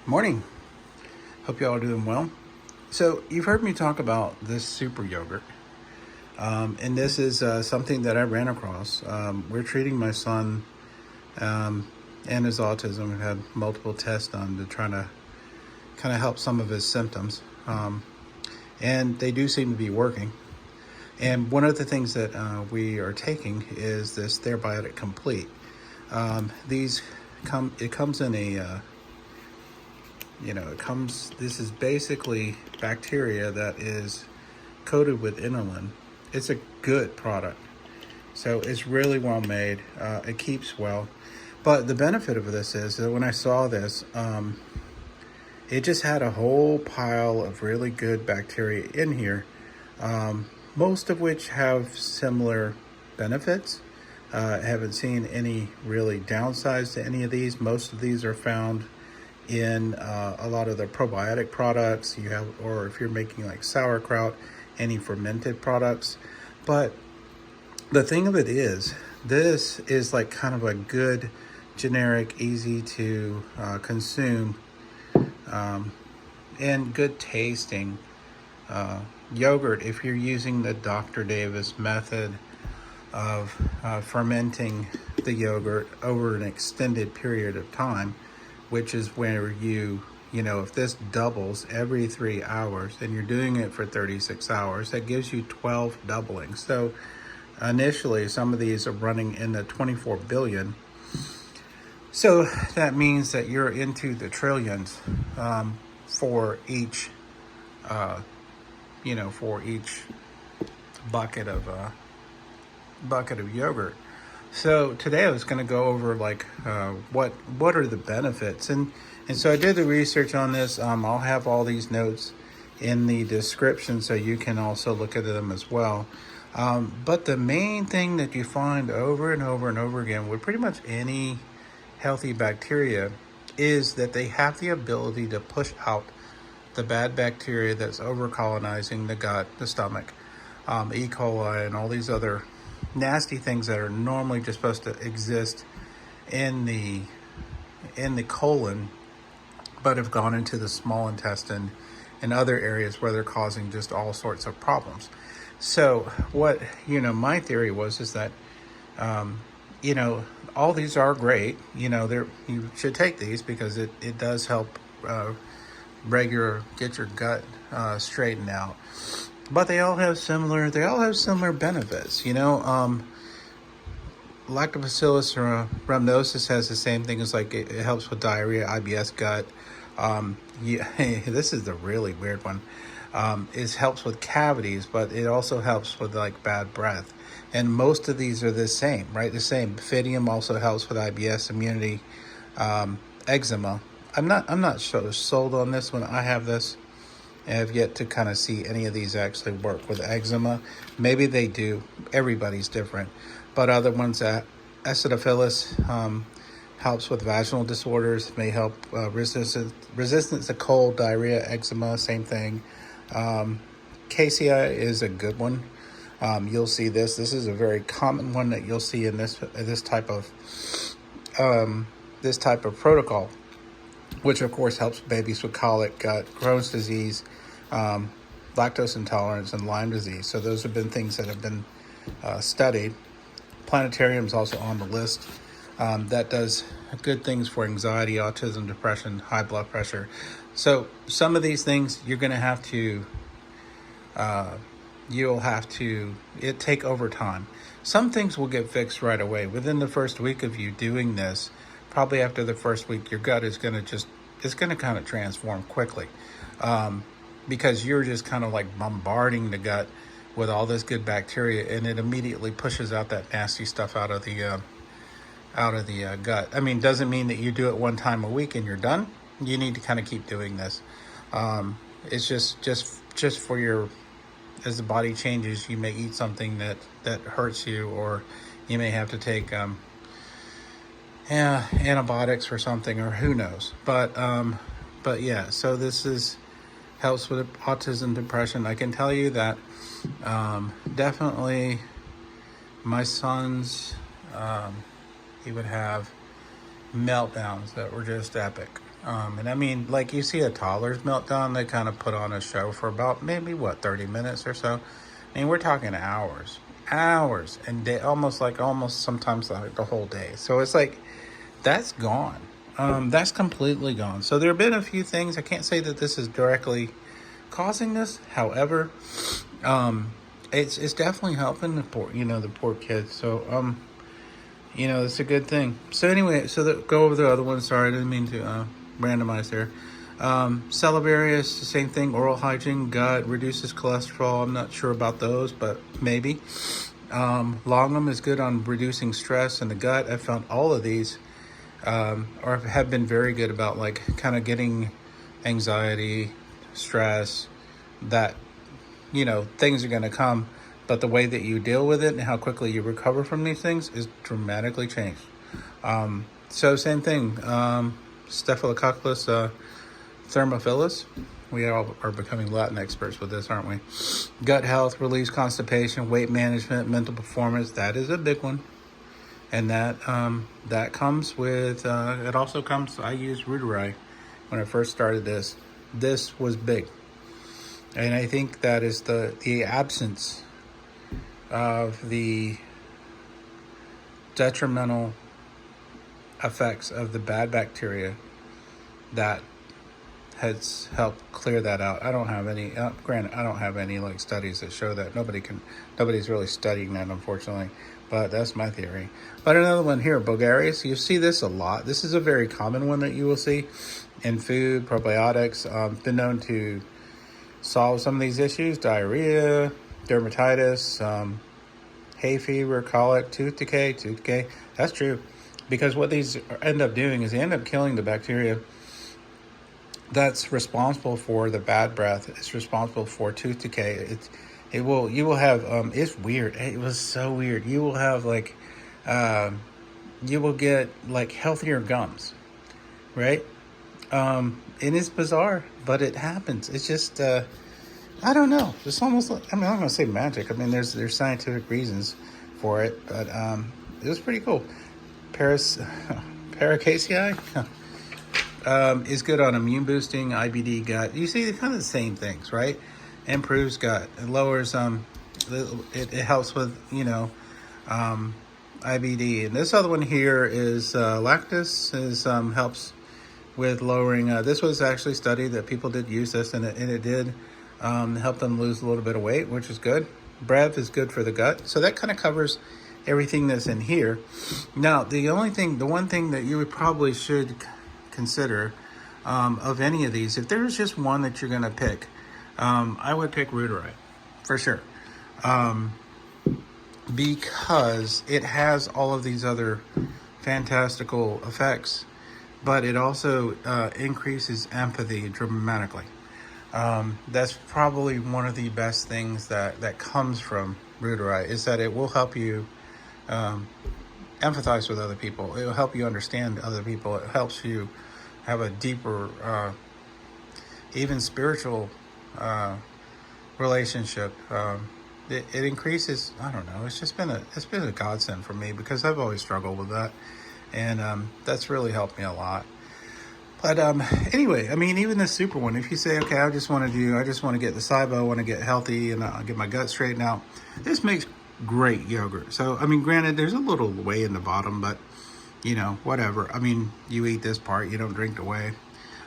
Morning. Hope you all are doing well. So you've heard me talk about this super yogurt, and this is something that I ran across. We're treating my son and his autism. We've had multiple tests done to try to kind of help some of his symptoms, and they do seem to be working. And one of the things that we are taking is this Thermobiotic Complete. It comes in a this is basically bacteria that is coated with inulin. It's a good product. So it's really well made. It keeps well. But the benefit of this is that when I saw this, it just had a whole pile of really good bacteria in here, most of which have similar benefits. I haven't seen any really downsides to any of these. Most of these are found in a lot of the probiotic products you have, or if you're making like sauerkraut, any fermented products. But the thing of it is, this is like kind of a good, generic, easy to consume, and good tasting yogurt if you're using the Dr. Davis method of fermenting the yogurt over an extended period of time, which is where if this doubles every 3 hours and you're doing it for 36 hours, that gives you 12 doublings. So initially, some of these are running in the 24 billion. So that means that you're into the trillions for each, bucket of yogurt. So today I was going to go over what are the benefits, and so I did the research on this. I'll have all these notes in the description so you can also look at them as well. But the main thing that you find over and over and over again with pretty much any healthy bacteria is that they have the ability to push out the bad bacteria that's over colonizing the gut, the stomach, E. coli, and all these other nasty things that are normally just supposed to exist in the colon, but have gone into the small intestine and other areas where they're causing just all sorts of problems. So what my theory is that all these are great. You should take these because it does help get your gut straightened out. But they all have similar benefits. Lactobacillus rhamnosus has the same thing as it helps with diarrhea, IBS gut. This is the really weird one. It helps with cavities, but it also helps with bad breath. And most of these are the same, right? The same. Bifidum also helps with IBS, immunity, eczema. I'm not so sold on this one. I have this. I have yet to kind of see any of these actually work with eczema. Maybe they do. Everybody's different. But other ones, acidophilus helps with vaginal disorders. May help resistance to cold, diarrhea, eczema, same thing. Casei is a good one. You'll see this. This is a very common one that you'll see in this type of protocol, which of course helps babies with colic, gut, Crohn's disease, lactose intolerance, and Lyme disease. So those have been things that have been studied. Plantarum is also on the list. That does good things for anxiety, autism, depression, high blood pressure. So some of these things you're going to have to, it take over time. Some things will get fixed right away. Within the first week of you doing this, probably after the first week, your gut is going to kind of transform quickly, because you're just kind of bombarding the gut with all this good bacteria, and it immediately pushes out that nasty stuff out of the gut. I mean, doesn't mean that you do it one time a week and you're done. You need to kind of keep doing this. It's just for your, as the body changes, you may eat something that hurts you, or you may have to take antibiotics for something, or who knows. But yeah, so this helps with autism, depression. I can tell you that definitely my son's, he would have meltdowns that were just epic. And I mean, like you see a toddler's meltdown, they kind of put on a show for about maybe what, 30 minutes or so. I mean, we're talking hours, and day, almost sometimes like the whole day. So it's like that's gone. That's completely gone. So there have been a few things. I can't say that this is directly causing this. However, it's definitely helping the poor kids. So it's a good thing. So anyway, go over the other one. Sorry, I didn't mean to randomize there. Salivarius, the same thing. Oral hygiene, gut, reduces cholesterol. I'm not sure about those, but maybe. Longum is good on reducing stress in the gut. I found all of these or have been very good about like kind of getting anxiety, stress, that things are going to come, but the way that you deal with it and how quickly you recover from these things is dramatically changed. So same thing, Staphylococcus thermophilus. We all are becoming Latin experts with this, aren't we? Gut health, relieves constipation, weight management, mental performance. That is a big one. And that comes with, it also comes, I used Reuteri when I first started this. This was big. And I think that is the absence of the detrimental effects of the bad bacteria that has helped clear that out. I don't have any, granted, I don't have any like studies that show that. Nobody's really studying that, unfortunately, but that's my theory. But another one here, bulgaricus, you see this a lot. This is a very common one that you will see in food, probiotics. Been known to solve some of these issues: diarrhea, dermatitis, hay fever, colic, tooth decay. That's true, because what these end up doing is they end up killing the bacteria that's responsible for the bad breath. It's responsible for tooth decay. You will have it's weird. It was so weird. You will have like you will get like healthier gums, right? And it's bizarre, but it happens. It's just I don't know. It's almost like, I'm not gonna say magic. I mean, there's scientific reasons for it, but it was pretty cool. Paracasei is good on immune boosting, IBD, gut. You see, kind of the same things, right? Improves gut. It lowers it helps with IBD. And this other one here is lactose is helps with lowering. This was actually studied that people did use this, and it did help them lose a little bit of weight, which is good. Brev is good for the gut. So that kind of covers everything that's in here. Now, the one thing that you would probably should consider of any of these, if there's just one that you're going to pick, I would pick Reuteri for sure, because it has all of these other fantastical effects, but it also increases empathy dramatically. That's probably one of the best things that comes from Reuteri, is that it will help you empathize with other people. It will help you understand other people. It helps you have a deeper, even spiritual relationship. It increases. I don't know. It's been a godsend for me, because I've always struggled with that, and that's really helped me a lot. But anyway, I mean, even this super one, if you say, okay, I just want to get the SIBO, I want to get healthy, and I'll get my gut straightened out, this makes great yogurt. So, I mean, granted, there's a little whey in the bottom, but, whatever. I mean, you eat this part, you don't drink the whey.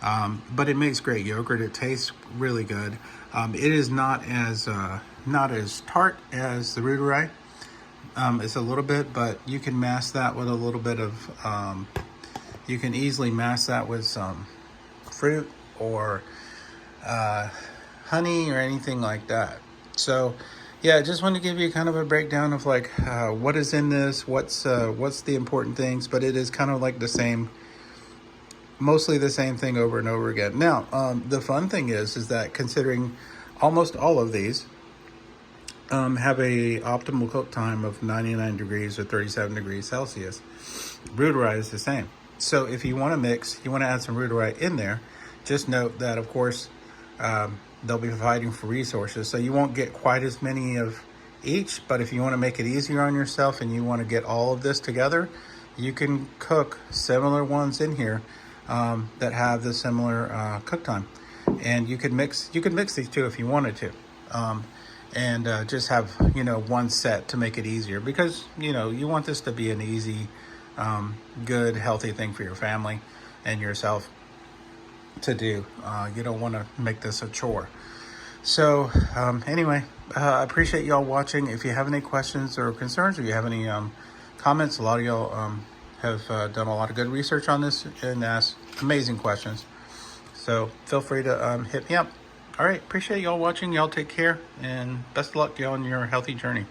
But it makes great yogurt. It tastes really good. It is not as tart as the Reuteri. It's a little bit, but you can mask that with a little bit of... you can easily mask that with some fruit or honey or anything like that. So, yeah, I just want to give you kind of a breakdown of like what is in this, what's the important things, but it is kind of like mostly the same thing over and over again. Now, the fun thing is that considering almost all of these have a optimal cook time of 99 degrees or 37 degrees Celsius, Reuteri is the same. So if you want to mix, you want to add some Reuteri in there, just note that, of course, they'll be providing for resources. So you won't get quite as many of each, but if you want to make it easier on yourself and you want to get all of this together, you can cook similar ones in here that have the similar cook time. And you could mix these two if you wanted to, and just have one set to make it easier, because you want this to be an easy, good, healthy thing for your family and yourself to do. You don't want to make this a chore. So anyway, I appreciate y'all watching. If you have any questions or concerns, or you have any comments, a lot of y'all have done a lot of good research on this and asked amazing questions. So feel free to hit me up. All right, appreciate y'all watching. Y'all take care, and best of luck to y'all on your healthy journey.